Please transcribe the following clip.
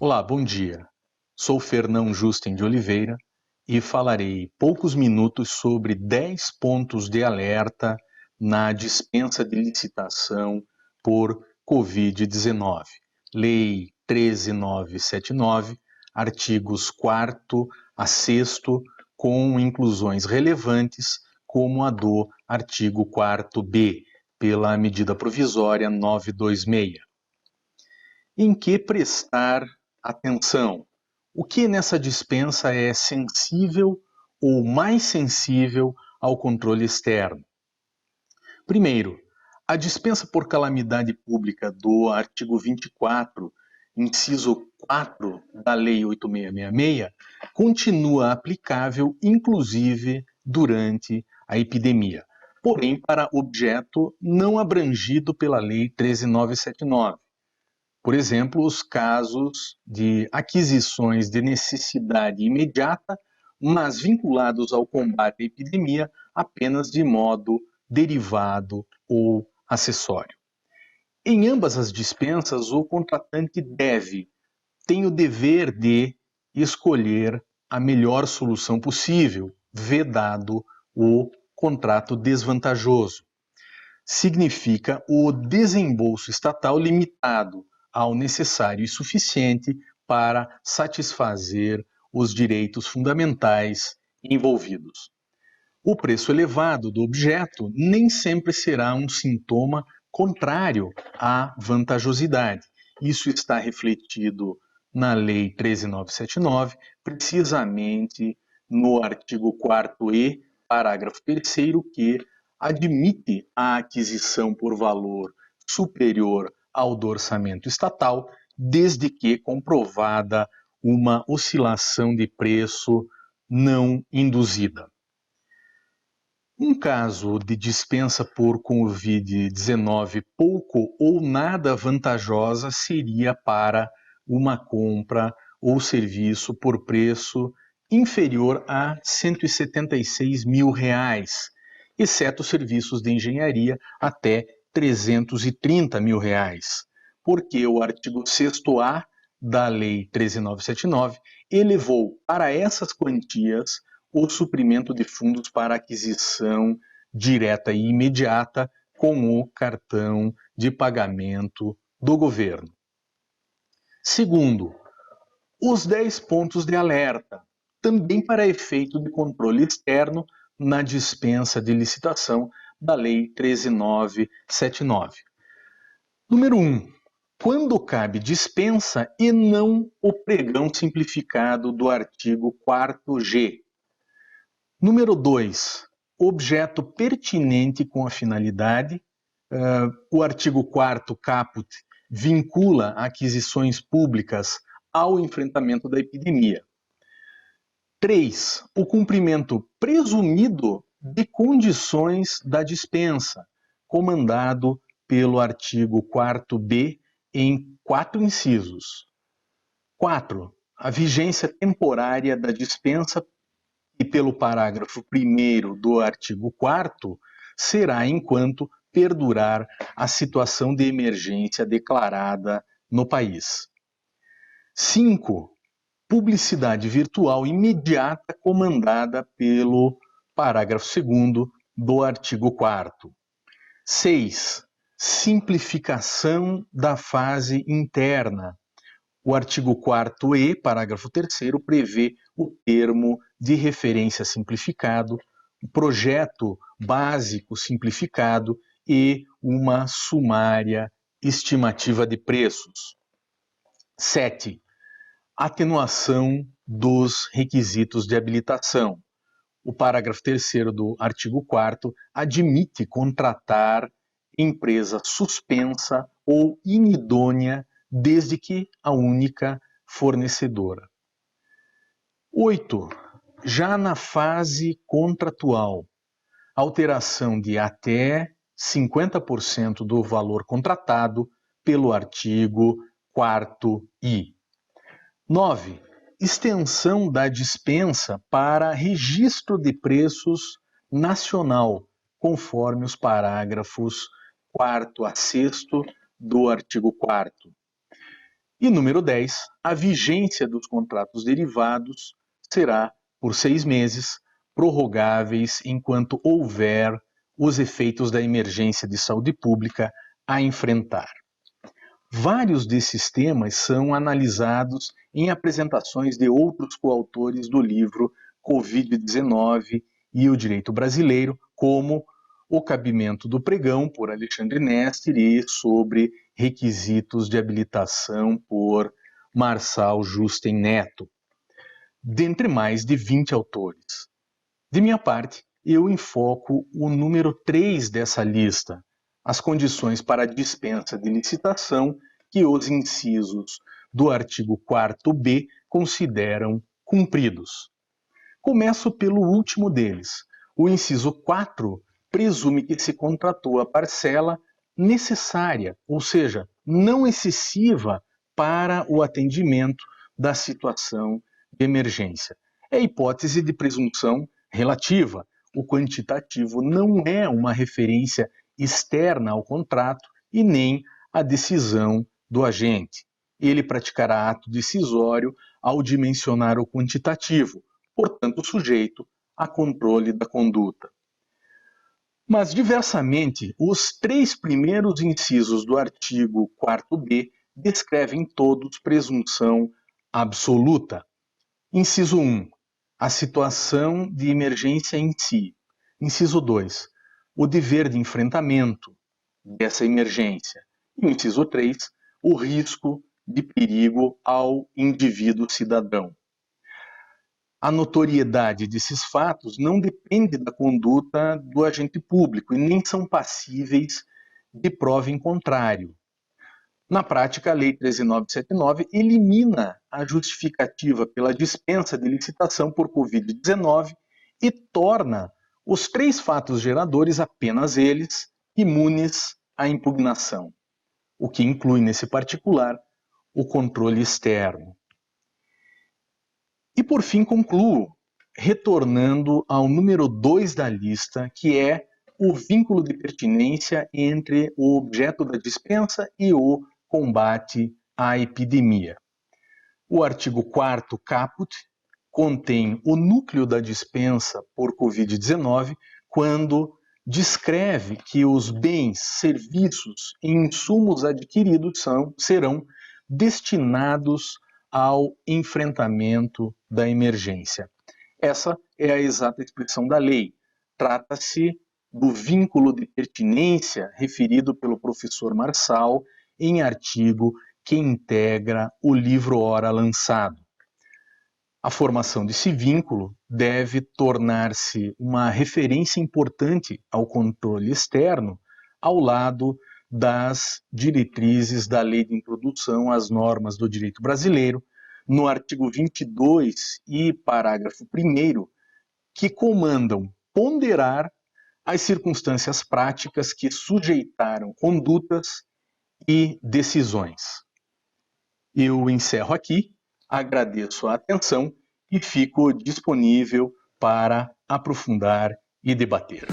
Olá, bom dia. Sou Fernão Justin de Oliveira e falarei poucos minutos sobre 10 pontos de alerta na dispensa de licitação por Covid-19. Lei 13.979, artigos 4º a 6º, com inclusões relevantes, como a do artigo 4º-B, pela medida provisória 926. Em que prestar atenção? O que nessa dispensa é sensível ou mais sensível ao controle externo? Primeiro, a dispensa por calamidade pública do artigo 24, inciso 4 da Lei 8666, continua aplicável, inclusive durante a epidemia, porém para objeto não abrangido pela Lei 13.979. Por exemplo, os casos de aquisições de necessidade imediata, mas vinculados ao combate à epidemia apenas de modo derivado ou acessório. Em ambas as dispensas, o contratante tem o dever de escolher a melhor solução possível, vedado o contrato desvantajoso. Significa o desembolso estatal limitado ao necessário e suficiente para satisfazer os direitos fundamentais envolvidos. O preço elevado do objeto nem sempre será um sintoma contrário à vantajosidade. Isso está refletido na Lei 13.979, precisamente no artigo 4º-E, parágrafo 3º, que admite a aquisição por valor superior ao do orçamento estatal, desde que comprovada uma oscilação de preço não induzida. Um caso de dispensa por Covid-19 pouco ou nada vantajosa seria para uma compra ou serviço por preço inferior a R$ 176 mil, exceto serviços de engenharia até R$ 330 mil, porque o artigo 6º-A da Lei 13.979 elevou para essas quantias o suprimento de fundos para aquisição direta e imediata com o cartão de pagamento do governo. Segundo, os 10 pontos de alerta, também para efeito de controle externo na dispensa de licitação da Lei 13.979. Número 1. Quando cabe dispensa e não o pregão simplificado do artigo 4º-G. Número 2. Objeto pertinente com a finalidade. O artigo 4º caput vincula aquisições públicas ao enfrentamento da epidemia. 3. O cumprimento presumido de condições da dispensa, comandado pelo artigo 4º-B em 4 incisos. 4. A vigência temporária da dispensa e pelo parágrafo 1º do artigo 4º será enquanto perdurar a situação de emergência declarada no país. 5. Publicidade virtual imediata comandada pelo parágrafo 2º do artigo 4º. 6. Simplificação da fase interna. O artigo 4º-E, parágrafo 3º, prevê o termo de referência simplificado, o projeto básico simplificado e uma sumária estimativa de preços. 7. Atenuação dos requisitos de habilitação. O parágrafo 3º do artigo 4º admite contratar empresa suspensa ou inidônea desde que a única fornecedora. 8. Já na fase contratual, alteração de até 50% do valor contratado pelo artigo 4º-I. 9. Extensão da dispensa para registro de preços nacional, conforme os parágrafos 4º a 6º do artigo 4º. E número 10, a vigência dos contratos derivados será por 6 meses, prorrogáveis enquanto houver os efeitos da emergência de saúde pública a enfrentar. Vários desses temas são analisados em apresentações de outros coautores do livro Covid-19 e o Direito Brasileiro, como O Cabimento do Pregão, por Alexandre Nester, e sobre requisitos de habilitação, por Marçal Justen Neto, dentre mais de 20 autores. De minha parte, eu enfoco o número 3 dessa lista, as condições para a dispensa de licitação que os incisos do artigo 4º consideram cumpridos. Começo pelo último deles. O inciso 4 presume que se contratou a parcela necessária, ou seja, não excessiva para o atendimento da situação de emergência. É hipótese de presunção relativa. O quantitativo não é uma referência externa ao contrato e nem à decisão do agente. Ele praticará ato decisório ao dimensionar o quantitativo, portanto sujeito a controle da conduta. Mas, diversamente, os 3 primeiros incisos do artigo 4º descrevem todos presunção absoluta. Inciso 1, a situação de emergência em si. Inciso 2, o dever de enfrentamento dessa emergência. E o inciso 3, o risco de perigo ao indivíduo cidadão. A notoriedade desses fatos não depende da conduta do agente público e nem são passíveis de prova em contrário. Na prática, a Lei 13.979 elimina a justificativa pela dispensa de licitação por Covid-19 e torna os 3 fatos geradores, apenas eles, imunes à impugnação, o que inclui, nesse particular, o controle externo. E, por fim, concluo retornando ao número 2 da lista, que é o vínculo de pertinência entre o objeto da dispensa e o combate à epidemia. O artigo 4º caput contém o núcleo da dispensa por Covid-19 quando descreve que os bens, serviços e insumos adquiridos serão destinados ao enfrentamento da emergência. Essa é a exata expressão da lei. Trata-se do vínculo de pertinência referido pelo professor Marçal em artigo que integra o livro ora lançado. A formação desse vínculo deve tornar-se uma referência importante ao controle externo, ao lado das diretrizes da Lei de Introdução às Normas do Direito Brasileiro, no artigo 22 e parágrafo 1º, que comandam ponderar as circunstâncias práticas que sujeitaram condutas e decisões. Eu encerro aqui, agradeço a atenção e fico disponível para aprofundar e debater.